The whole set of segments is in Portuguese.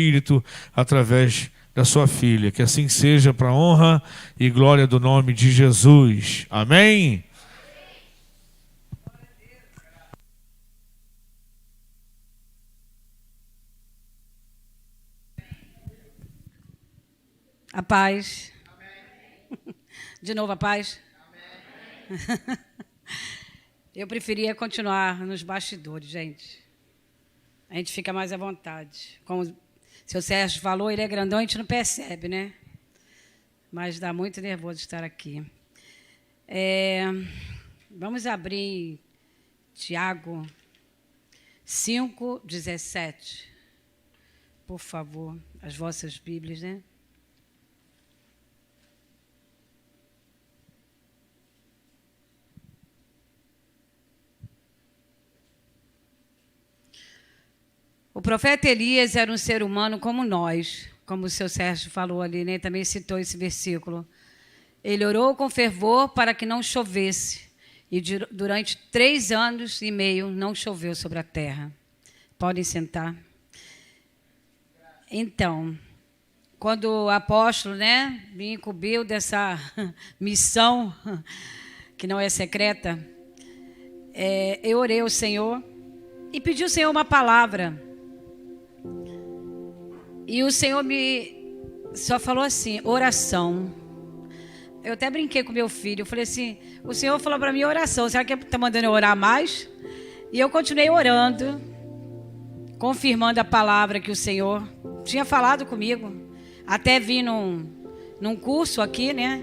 Espírito através da sua filha. Que assim seja, para a honra e glória do nome de Jesus. Amém? A paz. Amém. De novo a paz. Amém. Eu preferia continuar nos bastidores, gente. A gente fica mais à vontade. Como o seu Sérgio falou, ele é grandão, a gente não percebe, né? Mas dá muito nervoso estar aqui. Vamos abrir Tiago 5:17. Por favor, as vossas Bíblias, né? O profeta Elias era um ser humano como nós, como o seu Sérgio falou ali, né? Também citou esse versículo. Ele orou com fervor para que não chovesse, e durante 3 anos e meio não choveu sobre a terra. Podem sentar. Então, quando o apóstolo, né, me incumbiu dessa missão, que não é secreta, eu orei ao Senhor e pedi ao Senhor uma palavra. E o Senhor só falou assim, oração. Eu até brinquei com meu filho, eu falei assim, o Senhor falou para mim oração, será que está mandando eu orar mais? E eu continuei orando, confirmando a palavra que o Senhor tinha falado comigo. Até vim num curso aqui, né?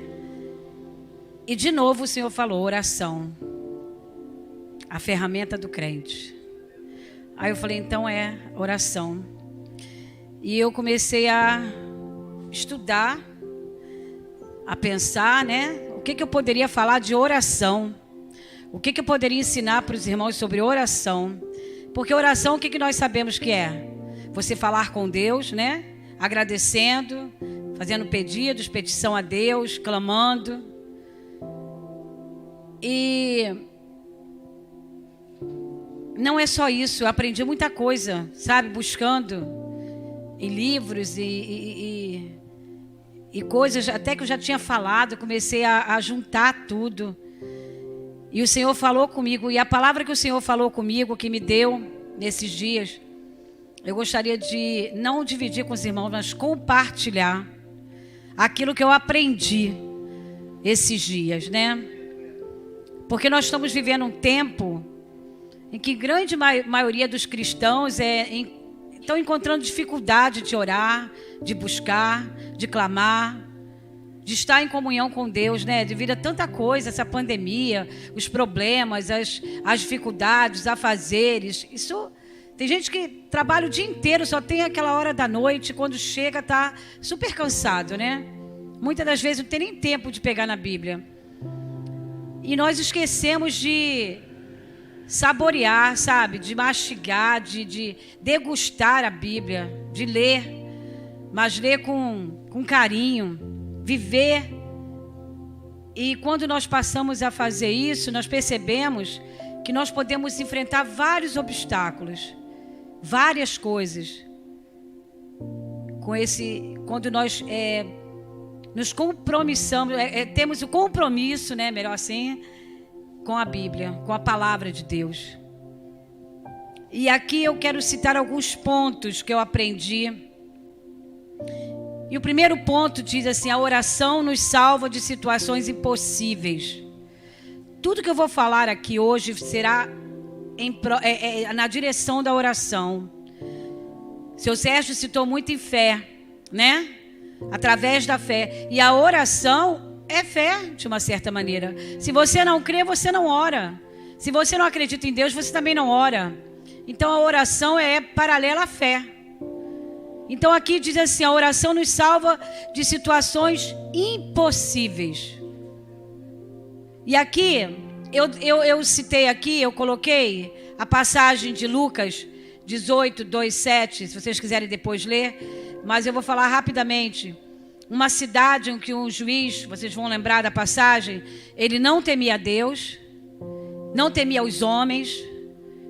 E de novo o Senhor falou, oração. A ferramenta do crente. Aí eu falei, então é oração. E eu comecei a estudar, a pensar, né? O que eu poderia falar de oração? O que eu poderia ensinar para os irmãos sobre oração? Porque oração, o que nós sabemos que é? Você falar com Deus, né? Agradecendo, fazendo pedidos, petição a Deus, clamando. E não é só isso, eu aprendi muita coisa, sabe? Buscando em livros e coisas até que eu já tinha falado, comecei a juntar tudo. E o Senhor falou comigo, e a palavra que o Senhor falou comigo, que me deu nesses dias, eu gostaria de não dividir com os irmãos, mas compartilhar aquilo que eu aprendi esses dias, né? Porque nós estamos vivendo um tempo em que grande maioria dos cristãos estão encontrando dificuldade de orar, de buscar, de clamar, de estar em comunhão com Deus, né? Devido a tanta coisa, essa pandemia, os problemas, as dificuldades, os afazeres. Isso, tem gente que trabalha o dia inteiro, só tem aquela hora da noite, quando chega está super cansado, né? Muitas das vezes não tem nem tempo de pegar na Bíblia. E nós esquecemos de saborear, sabe? De mastigar, de degustar a Bíblia, de ler, mas ler com carinho, viver. E quando nós passamos a fazer isso, nós percebemos que nós podemos enfrentar vários obstáculos, várias coisas. Quando nós nos compromissamos, temos o compromisso, né? Melhor assim, com a Bíblia, com a palavra de Deus. E aqui eu quero citar alguns pontos que eu aprendi. E o primeiro ponto diz assim, a oração nos salva de situações impossíveis. Tudo que eu vou falar aqui hoje será na direção da oração. Seu Sérgio citou muito em fé, né? Através da fé. E a oração é fé, de uma certa maneira. Se você não crê, você não ora. Se você não acredita em Deus, você também não ora. Então a oração é paralela à fé. Então aqui diz assim, a oração nos salva de situações impossíveis. E aqui, eu citei aqui, eu coloquei a passagem de Lucas 18, 2, 7, se vocês quiserem depois ler, mas eu vou falar rapidamente. Uma cidade em que um juiz, vocês vão lembrar da passagem, ele não temia Deus, não temia os homens,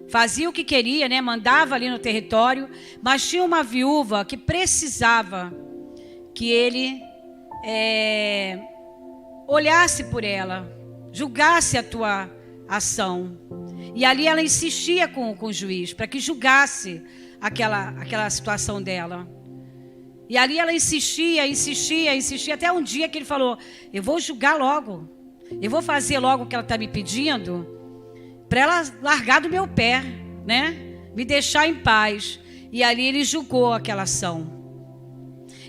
fazia o que queria, né? Mandava ali no território, mas tinha uma viúva que precisava que ele olhasse por ela, julgasse a tua ação. E ali ela insistia com o juiz para que julgasse aquela situação dela. E ali ela insistia, até um dia que ele falou: eu vou julgar logo, eu vou fazer logo o que ela está me pedindo, para ela largar do meu pé, né? Me deixar em paz. E ali ele julgou aquela ação.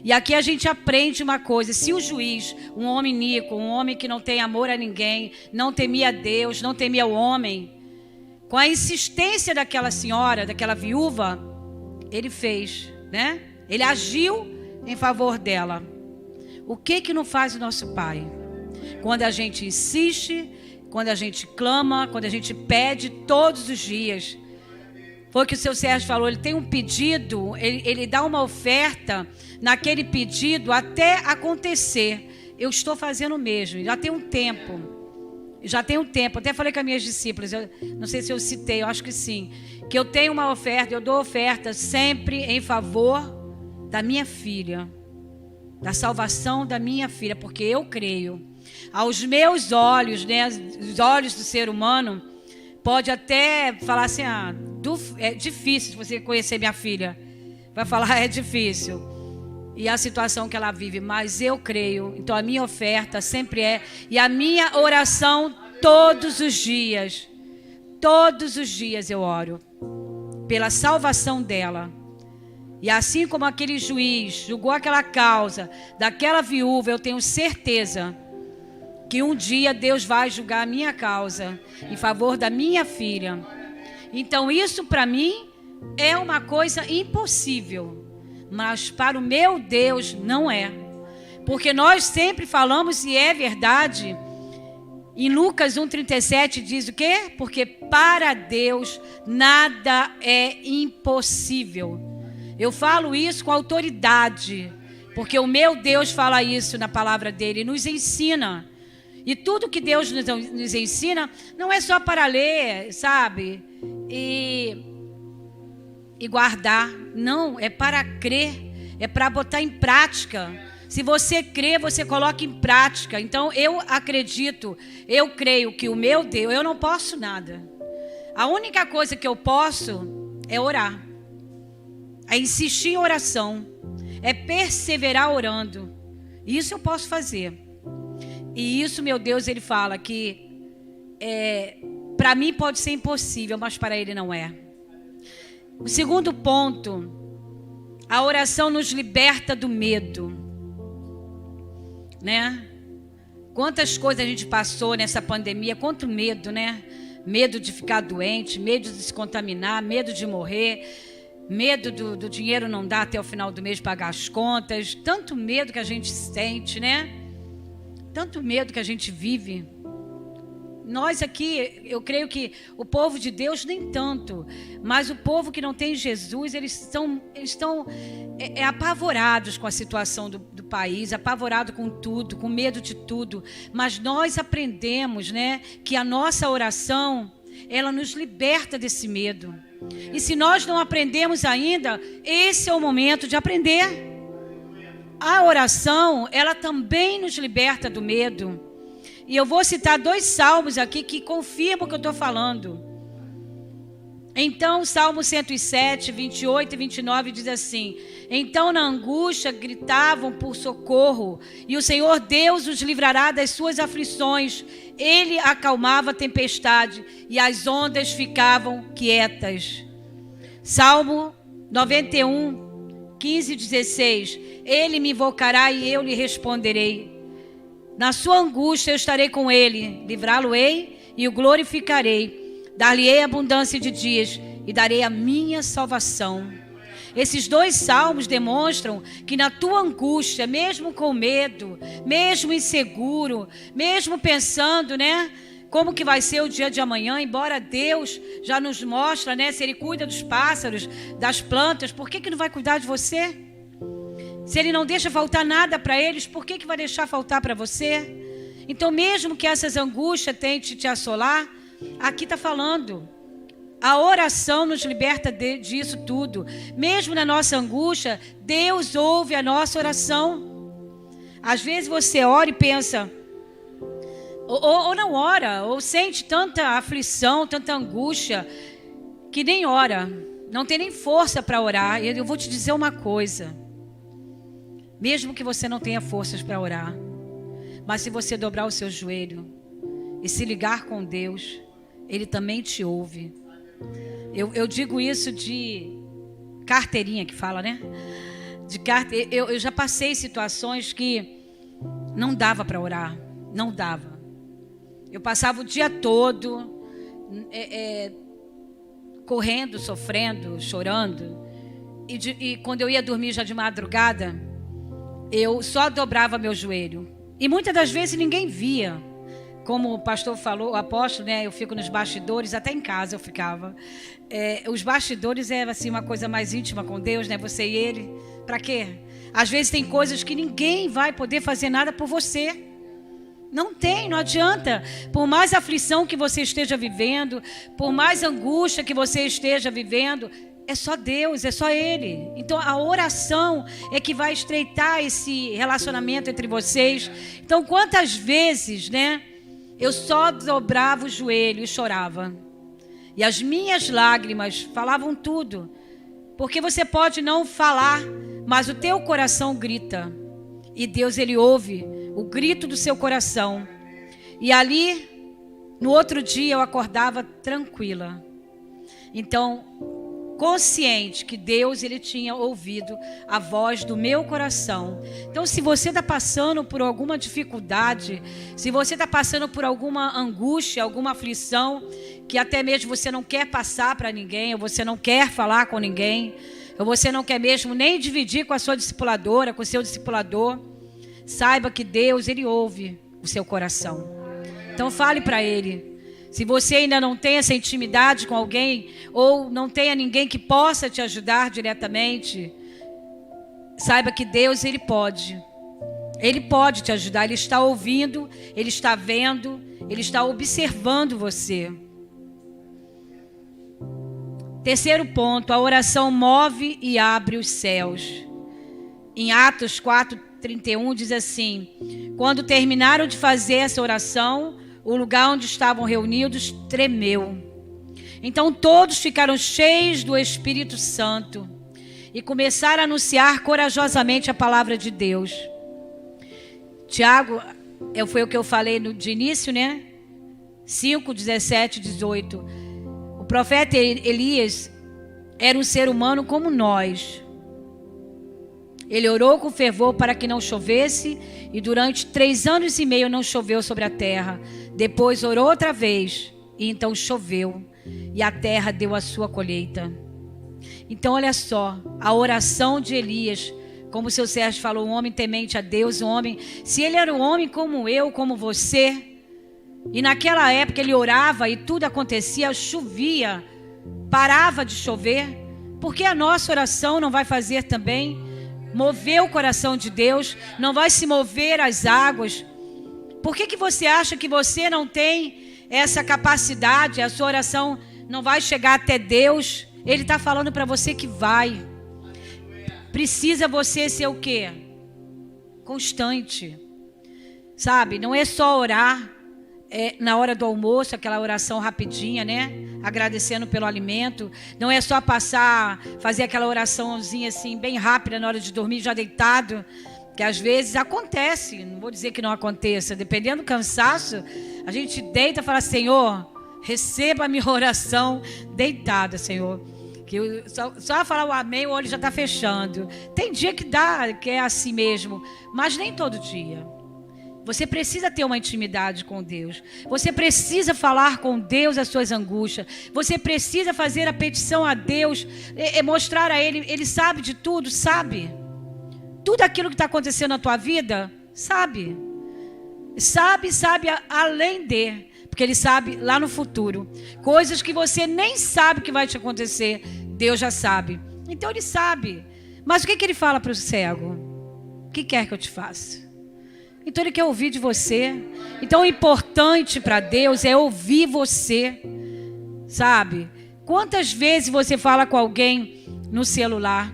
E aqui a gente aprende uma coisa: se o juiz, um homem iníquo, um homem que não tem amor a ninguém, não temia Deus, não temia o homem, com a insistência daquela senhora, daquela viúva, ele fez, né? Ele agiu em favor dela. O que não faz o nosso Pai? Quando a gente insiste, quando a gente clama, quando a gente pede todos os dias. Foi o que o seu Sérgio falou, ele tem um pedido, ele dá uma oferta naquele pedido até acontecer. Eu estou fazendo o mesmo, já tem um tempo. Até falei com as minhas discípulas, eu não sei se eu citei, eu acho que sim, que eu tenho uma oferta, eu dou oferta sempre em favor da minha filha, da salvação da minha filha, porque eu creio. Aos meus olhos, né, os olhos do ser humano, pode até falar assim: é difícil você conhecer minha filha. Vai falar: é difícil. E a situação que ela vive, mas eu creio. Então a minha oferta sempre e a minha oração todos os dias eu oro pela salvação dela. E assim como aquele juiz julgou aquela causa daquela viúva, eu tenho certeza que um dia Deus vai julgar a minha causa em favor da minha filha. Então isso para mim é uma coisa impossível, mas para o meu Deus não é. Porque nós sempre falamos, e é verdade, em Lucas 1,37 diz o quê? Porque para Deus nada é impossível. Eu falo isso com autoridade, porque o meu Deus fala isso na palavra dele, nos ensina. E tudo que Deus nos ensina não é só para ler, sabe? E guardar. Não, é para crer, é para botar em prática. Se você crê, você coloca em prática. Então eu acredito, eu creio que o meu Deus, eu não posso nada. A única coisa que eu posso é orar. É insistir em oração, é perseverar orando. Isso eu posso fazer. E isso, meu Deus, ele fala que para mim pode ser impossível, mas para ele não é. O segundo ponto, a oração nos liberta do medo, né? Quantas coisas a gente passou nessa pandemia, quanto medo, né? Medo de ficar doente, medo de se contaminar, medo de morrer. Medo do dinheiro não dar até o final do mês pagar as contas. Tanto medo que a gente sente, né? Tanto medo que a gente vive. Nós aqui, eu creio que o povo de Deus nem tanto. Mas o povo que não tem Jesus, eles estão apavorados com a situação do país, apavorados com tudo, com medo de tudo. Mas nós aprendemos, né, que a nossa oração, ela nos liberta desse medo. E se nós não aprendemos ainda, esse é o momento de aprender. A oração, ela também nos liberta do medo. E eu vou citar 2 salmos aqui que confirmam o que eu estou falando. Então, Salmo 107, 28 e 29 diz assim: então na angústia gritavam por socorro, e o Senhor Deus os livrará das suas aflições. Ele acalmava a tempestade, e as ondas ficavam quietas. Salmo 91, 15 e 16. Ele me invocará e eu lhe responderei. Na sua angústia eu estarei com ele, livrá-lo-ei e o glorificarei. Dar-lhe-ei abundância de dias e darei a minha salvação. Esses 2 salmos demonstram que na tua angústia, mesmo com medo, mesmo inseguro, mesmo pensando, né, como que vai ser o dia de amanhã, embora Deus já nos mostra, né, se Ele cuida dos pássaros, das plantas, por que não vai cuidar de você? Se Ele não deixa faltar nada para eles, por que vai deixar faltar para você? Então, mesmo que essas angústias tentem te assolar, aqui está falando, A oração nos liberta disso tudo. Mesmo na nossa angústia, Deus ouve a nossa oração. Às vezes você ora e pensa, ou não ora, ou sente tanta aflição, tanta angústia, que nem ora, não tem nem força para orar. E eu vou te dizer uma coisa, mesmo que você não tenha forças para orar, mas se você dobrar o seu joelho e se ligar com Deus, Ele também te ouve. Eu digo isso de carteirinha que fala, né? Eu já passei situações que não dava para orar, não dava. Eu passava o dia todo correndo, sofrendo, chorando. E quando eu ia dormir já de madrugada, eu só dobrava meu joelho. E muitas das vezes ninguém via. Como o pastor falou, o apóstolo, né? Eu fico nos bastidores, até em casa eu ficava. Os bastidores é assim, uma coisa mais íntima com Deus, né? Você e Ele. Para quê? Às vezes tem coisas que ninguém vai poder fazer nada por você. Não tem, não adianta. Por mais aflição que você esteja vivendo, por mais angústia que você esteja vivendo, é só Deus, é só Ele. Então a oração é que vai estreitar esse relacionamento entre vocês. Então quantas vezes, né? Eu só dobrava o joelho e chorava. E as minhas lágrimas falavam tudo. Porque você pode não falar, mas o teu coração grita. E Deus, Ele ouve o grito do seu coração. E ali, no outro dia, eu acordava tranquila. Então, consciente que Deus, Ele tinha ouvido a voz do meu coração. Então, se você está passando por alguma dificuldade, se você está passando por alguma angústia, alguma aflição, que até mesmo você não quer passar para ninguém, ou você não quer falar com ninguém, ou você não quer mesmo nem dividir com a sua discipuladora, com o seu discipulador, saiba que Deus, Ele ouve o seu coração. Então, fale para Ele. Se você ainda não tem essa intimidade com alguém, ou não tenha ninguém que possa te ajudar diretamente, saiba que Deus, Ele pode. Ele pode te ajudar. Ele está ouvindo, Ele está vendo, Ele está observando você. Terceiro ponto, a oração move e abre os céus. Em Atos 4:31 diz assim: quando terminaram de fazer essa oração, o lugar onde estavam reunidos tremeu. Então todos ficaram cheios do Espírito Santo e começaram a anunciar corajosamente a palavra de Deus. Tiago, foi o que eu falei de início, né? 5:17-18. O profeta Elias era um ser humano como nós. Ele orou com fervor para que não chovesse, e durante 3 anos e meio não choveu sobre a terra. Depois orou outra vez, e então choveu, e a terra deu a sua colheita. Então olha só, a oração de Elias, como o seu Sérgio falou, um homem temente a Deus, um homem, se ele era um homem como eu, como você, e naquela época ele orava e tudo acontecia, chovia, parava de chover, porque a nossa oração não vai fazer também mover o coração de Deus, não vai se mover as águas? Por que você acha que você não tem essa capacidade? A sua oração não vai chegar até Deus? Ele está falando para você que vai. Precisa você ser o quê? Constante. Sabe? Não é só orar na hora do almoço, aquela oração rapidinha, né? Agradecendo pelo alimento. Não é só fazer aquela oraçãozinha assim, bem rápida na hora de dormir, já deitado. Que às vezes acontece, não vou dizer que não aconteça, dependendo do cansaço, a gente deita e fala: Senhor, receba a minha oração deitada, Senhor. Que só falar o amém, o olho já está fechando. Tem dia que é assim mesmo, mas nem todo dia. Você precisa ter uma intimidade com Deus. Você precisa falar com Deus as suas angústias. Você precisa fazer a petição a Deus, mostrar a Ele. Ele sabe de tudo, sabe? Tudo aquilo que está acontecendo na tua vida, sabe? Sabe além de. Porque Ele sabe lá no futuro. Coisas que você nem sabe que vai te acontecer, Deus já sabe. Então Ele sabe. Mas o que Ele fala para o cego? O que quer que eu te faça? Então Ele quer ouvir de você. Então o importante para Deus é ouvir você, sabe? Quantas vezes você fala com alguém no celular,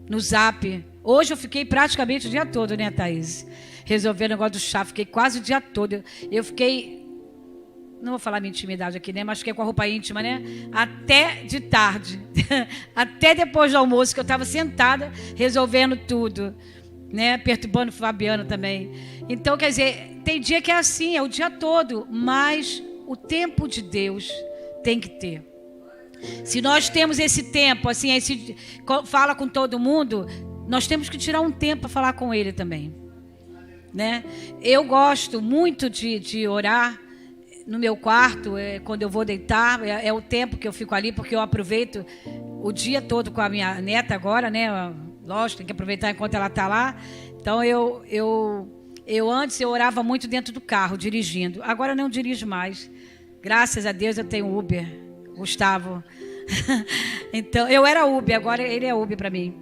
no Zap? Hoje eu fiquei praticamente o dia todo, né, Thaís? Resolvendo o negócio do chá, fiquei quase o dia todo. Eu fiquei, não vou falar minha intimidade aqui, né? Mas fiquei com a roupa íntima, né? Até de tarde. Até depois do almoço, que eu estava sentada, resolvendo tudo. Né? Perturbando o Fabiano também. Então, quer dizer, tem dia que é assim, é o dia todo. Mas o tempo de Deus tem que ter. Se nós temos esse tempo, assim, fala com todo mundo, nós temos que tirar um tempo para falar com Ele também. Né? Eu gosto muito de orar no meu quarto, quando eu vou deitar, é o tempo que eu fico ali, porque eu aproveito o dia todo com a minha neta agora, né? Lógico, tem que aproveitar enquanto ela está lá. Então, antes eu orava muito dentro do carro, dirigindo. Agora eu não dirijo mais. Graças a Deus eu tenho Uber, Gustavo. Então, eu era Uber, agora ele é Uber para mim.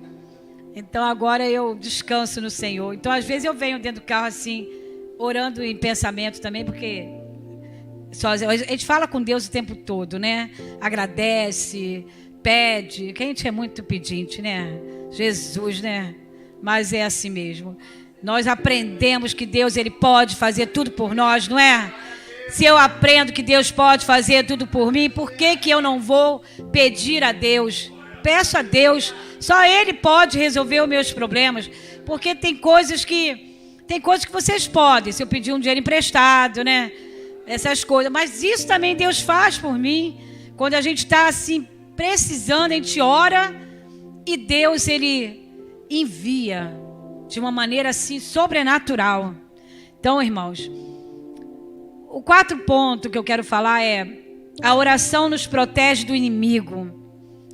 Então, agora eu descanso no Senhor. Então, às vezes eu venho dentro do carro assim, orando em pensamento também, porque a gente fala com Deus o tempo todo, né? Agradece, pede, que a gente é muito pedinte, né? Jesus, né? Mas é assim mesmo. Nós aprendemos que Deus, Ele pode fazer tudo por nós, não é? Se eu aprendo que Deus pode fazer tudo por mim, por que eu não vou pedir a Deus? Peço a Deus, só Ele pode resolver os meus problemas, porque tem coisas que vocês podem, se eu pedir um dinheiro emprestado, né? Essas coisas, mas isso também Deus faz por mim. Quando a gente está assim, precisando, a gente ora e Deus, Ele envia de uma maneira assim, sobrenatural. Então, irmãos, o 4 ponto que eu quero falar é: a oração nos protege do inimigo.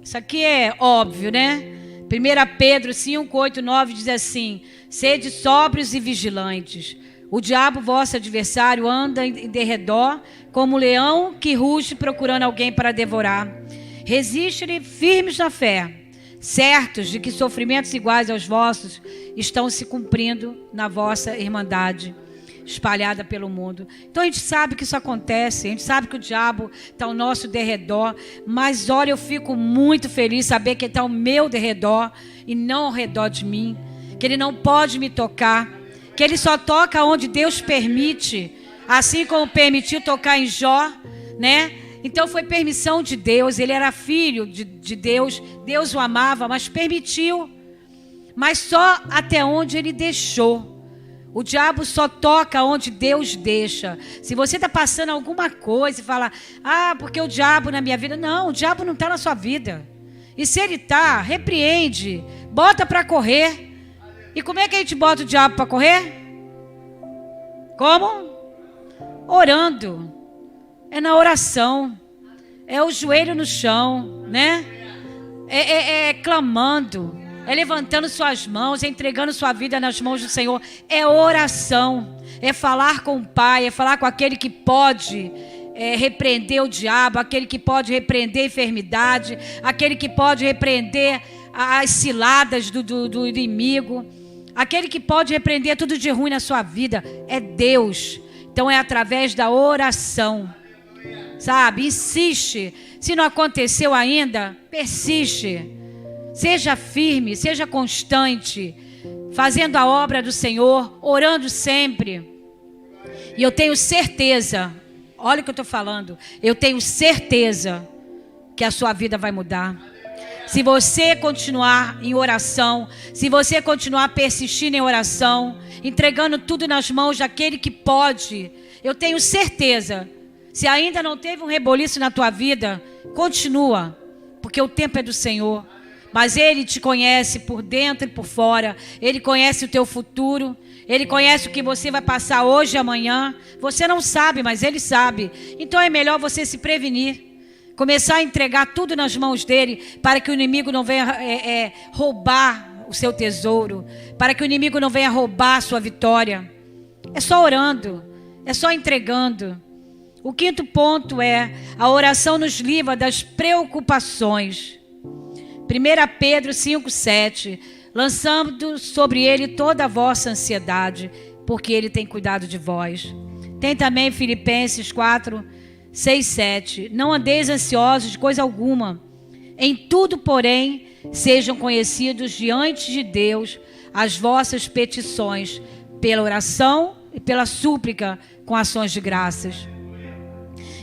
Isso aqui é óbvio, né? 1 Pedro 5, 8, 9 diz assim: sede sóbrios e vigilantes. O diabo, vosso adversário, anda em derredor como um leão que ruge procurando alguém para devorar. Resiste-lhe firmes na fé, certos de que sofrimentos iguais aos vossos estão se cumprindo na vossa irmandade espalhada pelo mundo. Então a gente sabe que isso acontece, a gente sabe que o diabo está ao nosso derredor, mas olha, eu fico muito feliz saber que ele está ao meu derredor e não ao redor de mim, que ele não pode me tocar, que ele só toca onde Deus permite, assim como permitiu tocar em Jó, né? Então foi permissão de Deus, ele era filho de Deus, Deus o amava, mas permitiu, mas só até onde ele deixou. O diabo só toca onde Deus deixa. Se você está passando alguma coisa e fala, porque o diabo na minha vida. Não, o diabo não está na sua vida. E se ele está, repreende, bota para correr. E como é que a gente bota o diabo para correr? Como? Orando. É na oração. É o joelho no chão, né? É clamando. É levantando suas mãos, é entregando sua vida nas mãos do Senhor. É oração, é falar com o Pai, é falar com aquele que pode repreender o diabo, aquele que pode repreender a enfermidade, aquele que pode repreender as ciladas do inimigo, aquele que pode repreender tudo de ruim na sua vida. É Deus. Então é através da oração, sabe? Insiste. Se não aconteceu ainda, persiste. Seja firme, seja constante, fazendo a obra do Senhor, orando sempre. E eu tenho certeza, olha o que eu estou falando, eu tenho certeza que a sua vida vai mudar. Se você continuar em oração, se você continuar persistindo em oração, entregando tudo nas mãos daquele que pode, eu tenho certeza, se ainda não teve um reboliço na tua vida, continua, porque o tempo é do Senhor. Mas Ele te conhece por dentro e por fora. Ele conhece o teu futuro. Ele conhece o que você vai passar hoje e amanhã. Você não sabe, mas Ele sabe. Então é melhor você se prevenir. Começar a entregar tudo nas mãos dEle, para que o inimigo não venha roubar o seu tesouro. Para que o inimigo não venha roubar a sua vitória. É só orando. É só entregando. O 5º ponto é: a oração nos livra das preocupações. 1 Pedro 5, 7. Lançando sobre ele toda a vossa ansiedade, porque ele tem cuidado de vós. Tem também Filipenses 4, 6:7. Não andeis ansiosos de coisa alguma. Em tudo, porém, sejam conhecidos diante de Deus as vossas petições, pela oração e pela súplica, com ações de graças.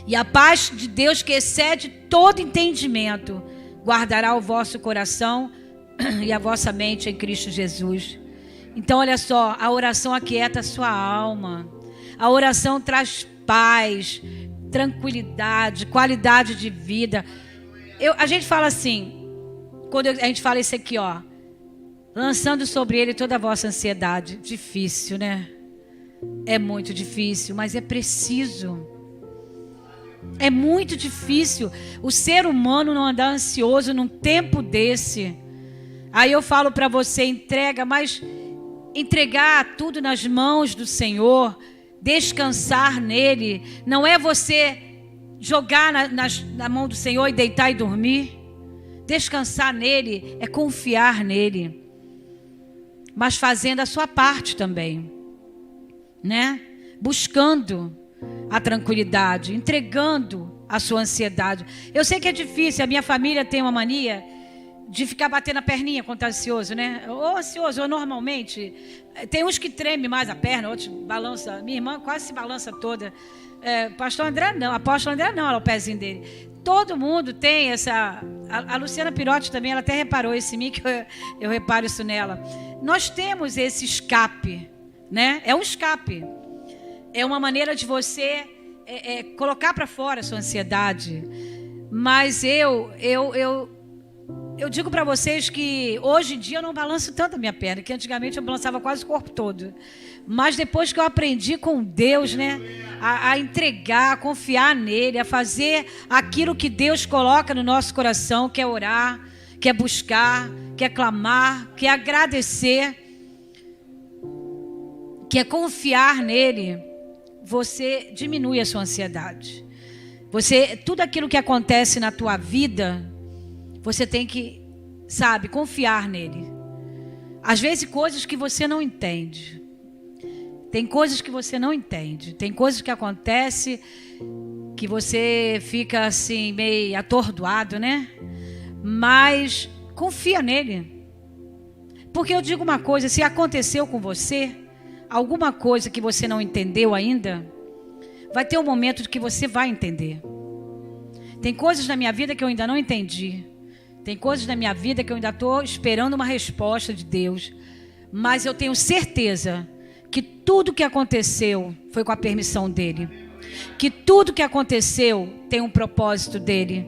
E a paz de Deus, que excede todo entendimento, guardará o vosso coração e a vossa mente em Cristo Jesus. Então, olha só, a oração aquieta a sua alma. A oração traz paz, tranquilidade, qualidade de vida. A gente fala assim, quando a gente fala isso aqui, ó, lançando sobre ele toda a vossa ansiedade. Difícil, né? É muito difícil, mas é preciso. É muito difícil o ser humano não andar ansioso num tempo desse. Aí eu falo para você, entrega, mas entregar tudo nas mãos do Senhor, descansar nele, não é você jogar na mão do Senhor e deitar e dormir. Descansar nele é confiar nele, mas fazendo a sua parte também, né? Buscando a tranquilidade, entregando a sua ansiedade. Eu sei que é difícil, a minha família tem uma mania de ficar batendo a perninha quando está ansioso, né? Ou ansioso, ou normalmente. Tem uns que tremem mais a perna, outros balança. Minha irmã quase se balança toda. Pastor André não, apóstolo André não, olha o pezinho dele. Todo mundo tem essa... A Luciana Pirotti também, ela até reparou isso em mim, que eu reparo isso nela. Nós temos esse escape, né? É um escape. É uma maneira de você colocar para fora a sua ansiedade. Mas eu digo para vocês que hoje em dia eu não balanço tanto a minha perna, que antigamente eu balançava quase o corpo todo. Mas depois que eu aprendi com Deus, né, a entregar, a confiar nele, a fazer aquilo que Deus coloca no nosso coração, que é orar, que é buscar, que é clamar, que é agradecer, que é confiar nele, você diminui a sua ansiedade. Tudo aquilo que acontece na tua vida, você tem que, confiar nele. Às vezes coisas que você não entende. Tem coisas que você não entende. Tem coisas que acontecem que você fica assim meio atordoado, né? Mas confia nele. Porque eu digo uma coisa, se aconteceu com você alguma coisa que você não entendeu ainda, vai ter um momento que você vai entender. Tem coisas na minha vida que eu ainda não entendi. Tem coisas na minha vida que eu ainda estou esperando uma resposta de Deus. Mas eu tenho certeza que tudo que aconteceu foi com a permissão dele. Que tudo que aconteceu tem um propósito dele.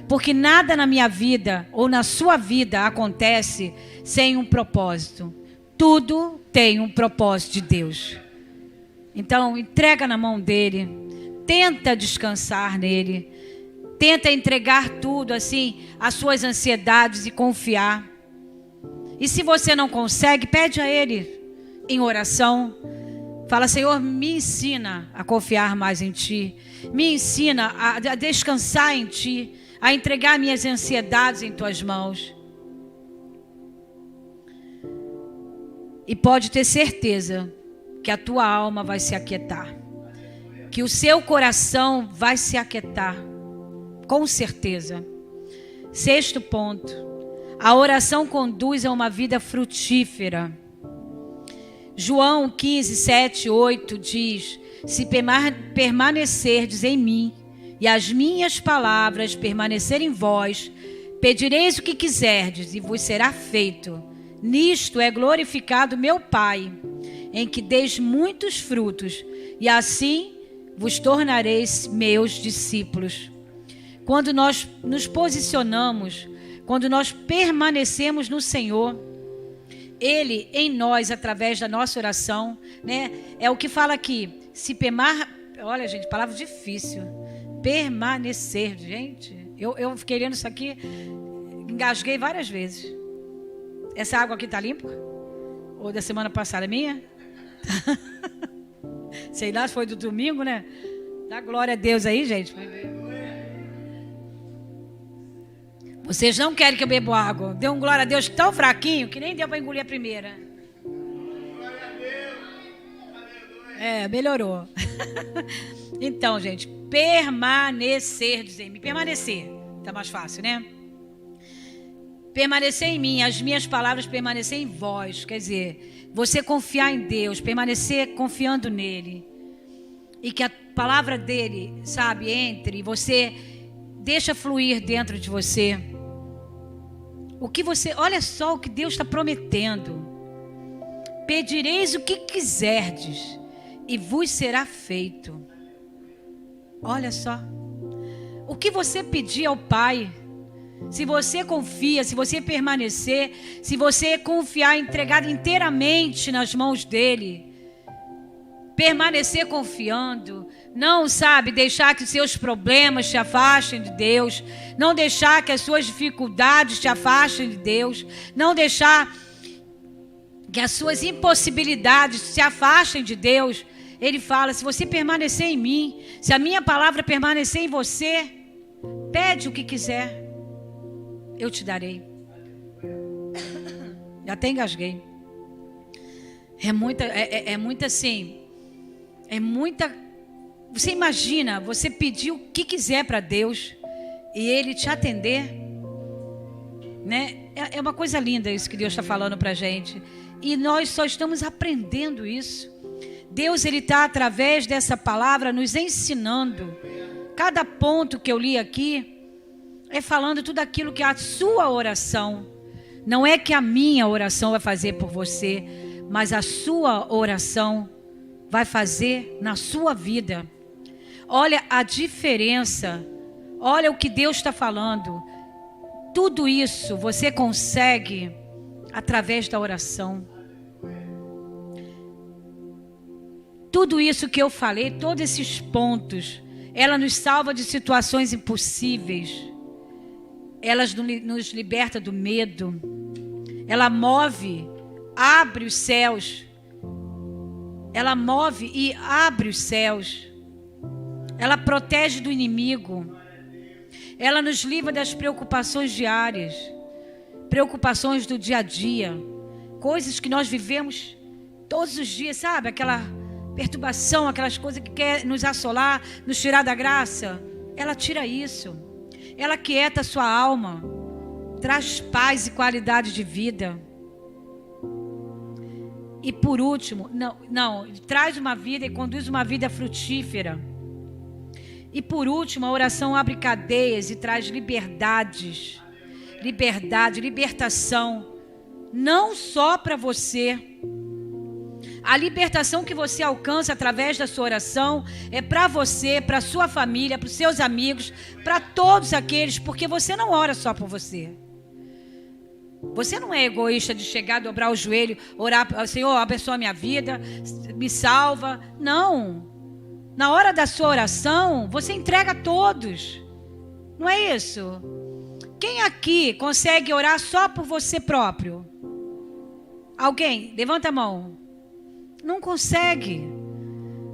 Porque nada na minha vida ou na sua vida acontece sem um propósito. Tudo tem um propósito de Deus. Então, entrega na mão dele. Tenta descansar nele. Tenta entregar tudo, assim, as suas ansiedades e confiar. E se você não consegue, pede a ele em oração. Fala, Senhor, me ensina a confiar mais em ti. Me ensina a descansar em ti, a entregar minhas ansiedades em tuas mãos. E pode ter certeza que a tua alma vai se aquietar. Que o seu coração vai se aquietar. Com certeza. 6º ponto. A oração conduz a uma vida frutífera. João 15, 7, 8 diz: se permanecerdes em mim e as minhas palavras permanecerem em vós, pedireis o que quiserdes e vos será feito. Nisto é glorificado meu Pai, em que deis muitos frutos, e assim vos tornareis meus discípulos. Quando nós nos posicionamos, quando nós permanecemos no Senhor, Ele em nós, através da nossa oração, né? É o que fala aqui. Olha, gente, palavra difícil. Permanecer, gente. Eu fiquei lendo isso aqui, engasguei várias vezes. Essa água aqui está limpa? Ou da semana passada é minha? Sei lá, foi do domingo, né? Dá glória a Deus aí, gente. Vocês não querem que eu beba água. Deu um glória a Deus tão fraquinho que nem deu para engolir a primeira. Glória a Deus. Melhorou. Então, gente, permanecerdes em mim. Permanecer, tá mais fácil, né? Permanecer em mim, as minhas palavras permanecer em vós. Quer dizer, você confiar em Deus, permanecer confiando nele. E que a palavra dele, sabe, entre e você deixa fluir dentro de você. Olha só o que Deus está prometendo. Pedireis o que quiserdes e vos será feito. Olha só. O que você pedir ao Pai, se você confia, se você permanecer, se você confiar, entregar inteiramente nas mãos dele, permanecer confiando, não, sabe, deixar que seus problemas te afastem de Deus, não deixar que as suas dificuldades te afastem de Deus, não deixar que as suas impossibilidades te afastem de Deus. Ele fala, se você permanecer em mim, se a minha palavra permanecer em você, pede o que quiser, eu te darei. Já até engasguei. É muita assim, é muita. Você imagina, você pedir o que quiser para Deus e Ele te atender, né? É uma coisa linda isso que Deus está falando para a gente. E nós só estamos aprendendo isso. Deus, Ele está através dessa palavra nos ensinando. Cada ponto que eu li aqui é falando tudo aquilo que a sua oração, não é que a minha oração vai fazer por você, mas a sua oração vai fazer na sua vida. Olha a diferença, olha o que Deus está falando. Tudo isso você consegue através da oração. Tudo isso que eu falei, todos esses pontos, ela nos salva de situações impossíveis. Ela nos liberta do medo. Ela move, abre os céus. Ela move e abre os céus. Ela protege do inimigo. Ela nos livra das preocupações diárias. Preocupações do dia a dia. Coisas que nós vivemos todos os dias, sabe? Aquela perturbação, aquelas coisas que quer nos assolar, nos tirar da graça. Ela tira isso. Ela quieta a sua alma. Traz paz e qualidade de vida. E por último, traz uma vida e conduz uma vida frutífera. E por último, a oração abre cadeias e traz liberdades. Liberdade, libertação. Não só para você. A libertação que você alcança através da sua oração é para você, para sua família, para os seus amigos, para todos aqueles, porque você não ora só por você. Você não é egoísta de chegar, dobrar o joelho, orar, Senhor, abençoa a minha vida, me salva. Não. Na hora da sua oração, você entrega a todos. Não é isso? Quem aqui consegue orar só por você próprio? Alguém? Levanta a mão. Não consegue.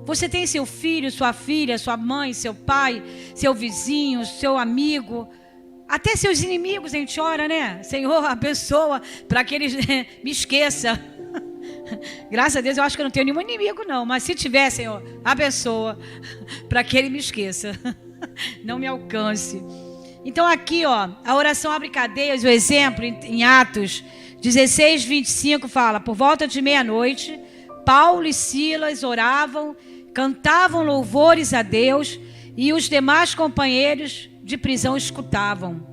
Você tem seu filho, sua filha, sua mãe, seu pai, seu vizinho, seu amigo, até seus inimigos a gente ora, né? Senhor, abençoa para que eles me esqueçam. Graças a Deus eu acho que eu não tenho nenhum inimigo não, mas se tiver, Senhor, abençoa para que ele me esqueça. Não me alcance. Então aqui, ó, a oração abre cadeias, o exemplo em Atos 16, 25 fala, por volta de meia-noite, Paulo e Silas oravam, cantavam louvores a Deus e os demais companheiros de prisão escutavam.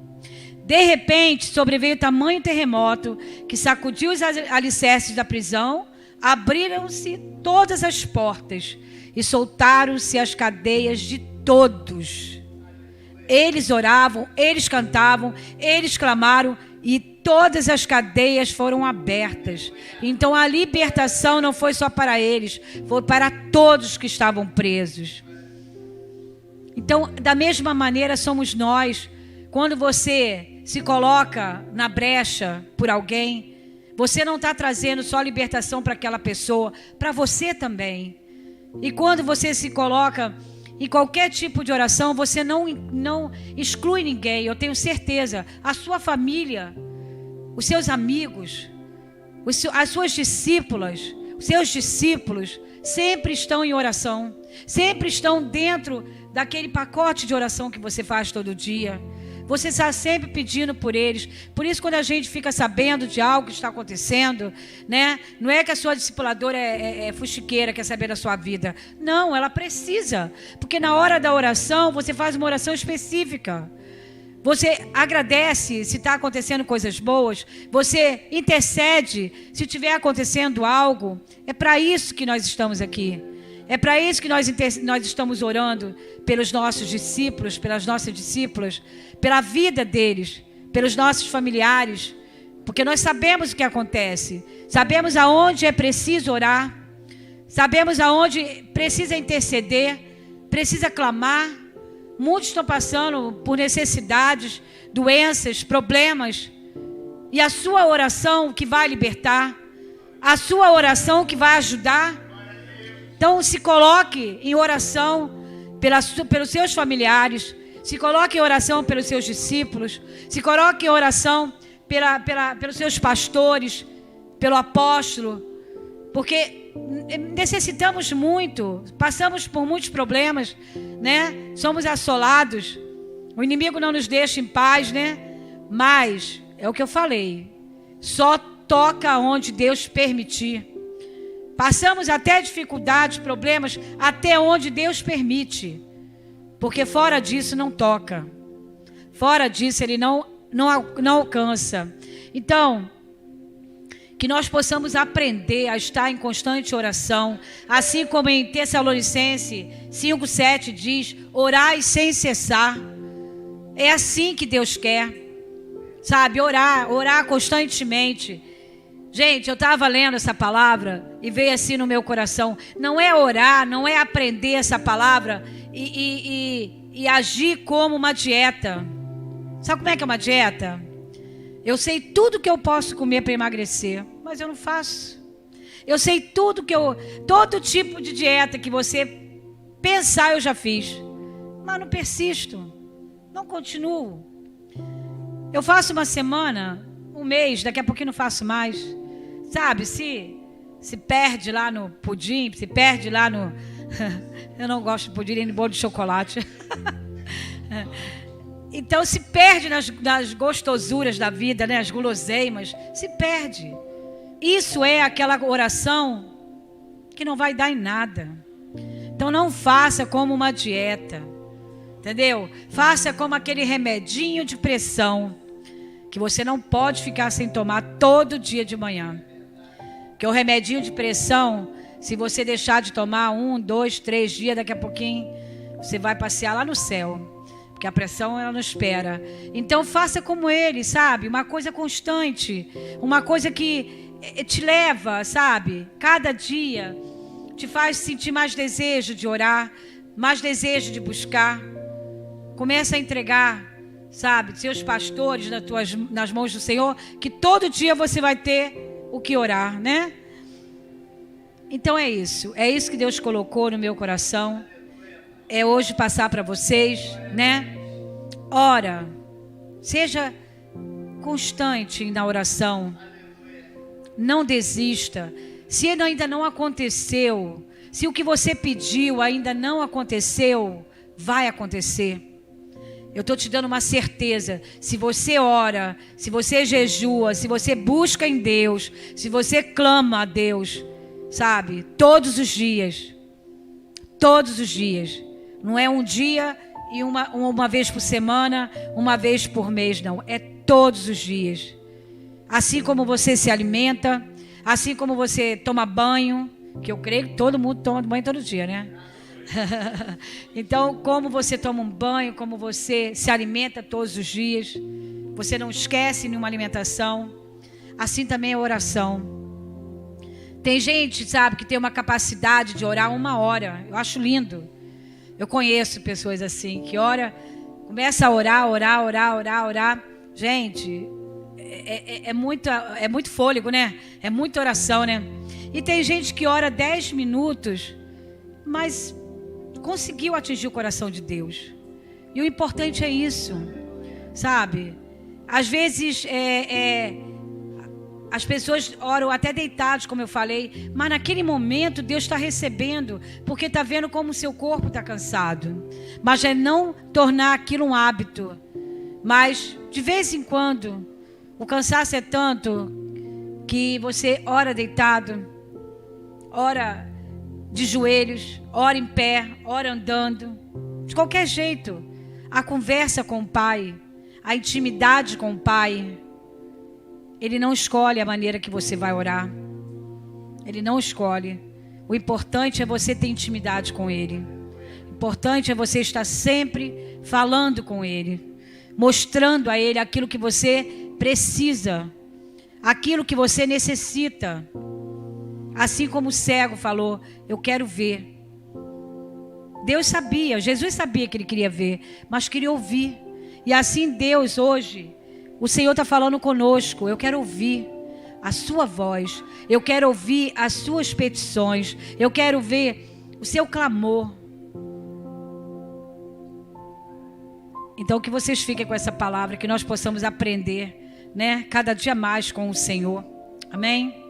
De repente, sobreveio tamanho terremoto que sacudiu os alicerces da prisão, abriram-se todas as portas e soltaram-se as cadeias de todos. Eles oravam, eles cantavam, eles clamaram e todas as cadeias foram abertas. Então a libertação não foi só para eles, foi para todos que estavam presos. Então, da mesma maneira somos nós. Quando você se coloca na brecha por alguém, você não está trazendo só libertação para aquela pessoa, para você também. E quando você se coloca em qualquer tipo de oração, você não exclui ninguém. Eu tenho certeza, a sua família, os seus amigos, as suas discípulas, os seus discípulos sempre estão em oração, sempre estão dentro daquele pacote de oração que você faz todo dia. Você está sempre pedindo por eles. Por isso, quando a gente fica sabendo de algo que está acontecendo, né? Não é que a sua discipuladora é fuxiqueira, quer saber da sua vida. Não, ela precisa. Porque na hora da oração, você faz uma oração específica. Você agradece se está acontecendo coisas boas. Você intercede se estiver acontecendo algo. É para isso que nós estamos aqui. É para isso que nós estamos orando pelos nossos discípulos, pelas nossas discípulas, pela vida deles, pelos nossos familiares. Porque nós sabemos o que acontece. Sabemos aonde é preciso orar. Sabemos aonde precisa interceder, precisa clamar. Muitos estão passando por necessidades, doenças, problemas. E a sua oração que vai libertar, a sua oração que vai ajudar. Então se coloque em oração pelos seus familiares, se coloque em oração pelos seus discípulos, se coloque em oração pelos seus pastores, pelo apóstolo, porque necessitamos muito, passamos por muitos problemas, né? Somos assolados, o inimigo não nos deixa em paz, né? Mas, é o que eu falei, só toca onde Deus permitir. Passamos até dificuldades, problemas, até onde Deus permite. Porque fora disso não toca. Fora disso ele não alcança. Então, que nós possamos aprender a estar em constante oração. Assim como em Tessalonicenses 5:7 diz, orai sem cessar. É assim que Deus quer. Sabe, orar constantemente. Gente, eu estava lendo essa palavra e veio assim no meu coração. Não é orar, não é aprender essa palavra e agir como uma dieta. Sabe como é que é uma dieta? Eu sei tudo que eu posso comer para emagrecer, mas eu não faço. Eu sei todo tipo de dieta que você pensar eu já fiz, mas não persisto, não continuo. Eu faço uma semana, um mês, daqui a pouquinho não faço mais. Sabe, se perde lá no pudim, se perde lá no... Eu não gosto de pudim nem de bolo de chocolate. Então se perde nas gostosuras da vida, né? As guloseimas, se perde. Isso é aquela oração que não vai dar em nada. Então não faça como uma dieta, entendeu? Faça como aquele remedinho de pressão que você não pode ficar sem tomar todo dia de manhã. Porque o remedinho de pressão, se você deixar de tomar 1, 2, 3 dias, daqui a pouquinho você vai passear lá no céu. Porque a pressão ela não espera. Então faça como ele, sabe? Uma coisa constante. Uma coisa que te leva, sabe? Cada dia te faz sentir mais desejo de orar, mais desejo de buscar. Começa a entregar, sabe, seus pastores nas mãos do Senhor, que todo dia você vai ter o que orar, né? Então é isso que Deus colocou no meu coração, é hoje passar para vocês, né? Ora, seja constante na oração, não desista, se ainda não aconteceu, se o que você pediu ainda não aconteceu, vai acontecer. Eu estou te dando uma certeza. Se você ora, se você jejua, se você busca em Deus, se você clama a Deus, sabe? Todos os dias. Não é um dia e uma vez por semana, uma vez por mês, não. É todos os dias. Assim como você se alimenta, assim como você toma banho, que eu creio que todo mundo toma banho todo dia, né? Então, como você toma um banho, como você se alimenta todos os dias, você não esquece nenhuma alimentação, assim também a oração. Tem gente, sabe, que tem uma capacidade de orar 1 hora, eu acho lindo. Eu conheço pessoas assim, que começa a orar. Gente, é muito fôlego, né? É muita oração, né? E tem gente que ora 10 minutos, mas conseguiu atingir o coração de Deus. E o importante é isso, sabe? Às vezes As pessoas oram até deitados, como eu falei, mas naquele momento Deus está recebendo, porque está vendo como o seu corpo está cansado. Mas é não tornar aquilo um hábito. Mas, de vez em quando, o cansaço é tanto que você ora deitado, ora de joelhos, ora em pé, ora andando. De qualquer jeito, a conversa com o Pai, a intimidade com o Pai, Ele não escolhe a maneira que você vai orar. Ele não escolhe. O importante é você ter intimidade com Ele. O importante é você estar sempre falando com Ele, mostrando a Ele aquilo que você precisa, aquilo que você necessita. Assim como o cego falou, eu quero ver. Deus sabia, Jesus sabia que ele queria ver, mas queria ouvir. E assim Deus hoje, o Senhor está falando conosco. Eu quero ouvir a sua voz. Eu quero ouvir as suas petições. Eu quero ver o seu clamor. Então que vocês fiquem com essa palavra, que nós possamos aprender, né, cada dia mais com o Senhor. Amém?